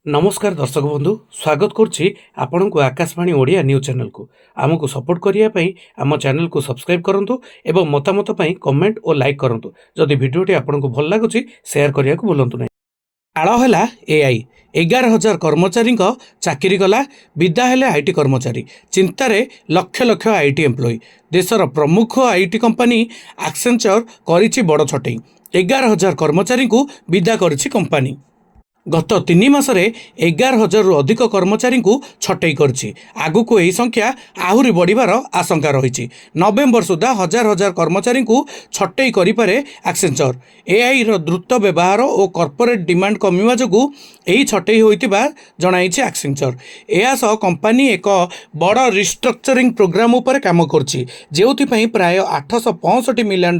नमस्कार दर्शक बंधु स्वागत करुच्ची आपण को आकाशवाणी ओडिया न्यूज चैनल को आमको सपोर्ट करने आम चैनल को सब्सक्राइब करूँ और मतामत कमेंट और लाइक करूँ जदि भिडियोटी आपन को भल लगुच शेयर करने को भूलु ना। आड़ है एआई 11,000 कर्मचारी चाकरी गला विदा हेले आईटी कर्मचारी चिंतार लक्ष लक्ष आईटी एम्प्लॉय देशर प्रमुख आईटी कंपनी एक्सेंचर करिछि बड़ छटई 11,000 कर्मचारी को विदा करिछि कंपनी गत 3 मासरे 11,000 रु अधिक कर्मचारी को छटई करछि। आगु को यही संख्या आहुरी बढ़िबार आशंका रही। नवेम्बर सुधा हजार हजार कर्मचारी को छटई करिपारे एक्सेंचर एआई रो द्रुत व्यवहार और कॉर्पोरेट डिमांड कमिवा जोगु यही छटई होइतिबा जणाइछि एक्सेंचर। एहा सह कंपनी एक बड़ रिस्ट्रक्चरिंग प्रोग्राम उपर काम करछि जेउथि पई प्राय $865 मिलियन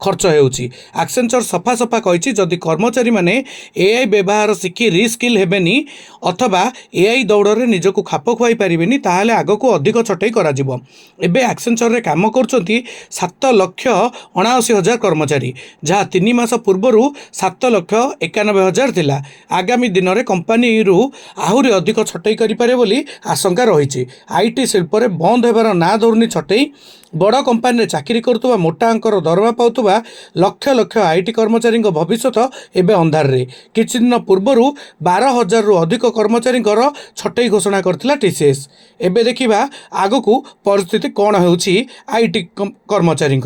खर्च हेउछि। एक्सेंचर सफा सफा कहिछि जदि कर्मचारी माने एआई व्यवहार शिखी रिस्किल हेबेनी अथवा एआई दौड़े निजक खाप खुआई पारे ताहले आग को अधिक छटई करा जिवो। एबे एक्सेंचर रे काम करछंती 7,79,000 कर्मचारी जहाँ 3 मास पूर्वर 7,91,000 थिला। आगामी दिन में कंपनी रु आहुरी अधिक छटई करिपारे बोली आशंका रही। आईटी शिल्प रे बंद हेबार ना धरुनी छटई बड़ कंपानी रे चाकरी करुवा मोटा अंकर दरमा पाउतबा लक्ष लक्ष आईटी कर्मचारी भविष्यत एवं अंधार रे। किछि दिन पूर्वर 12,000 रु अधिक कर्मचारी छटई घोषणा करथिला टीसीएस। एबे देखिबा आगकू परिस्थिति कौन होउछि आईटी कर्मचारी।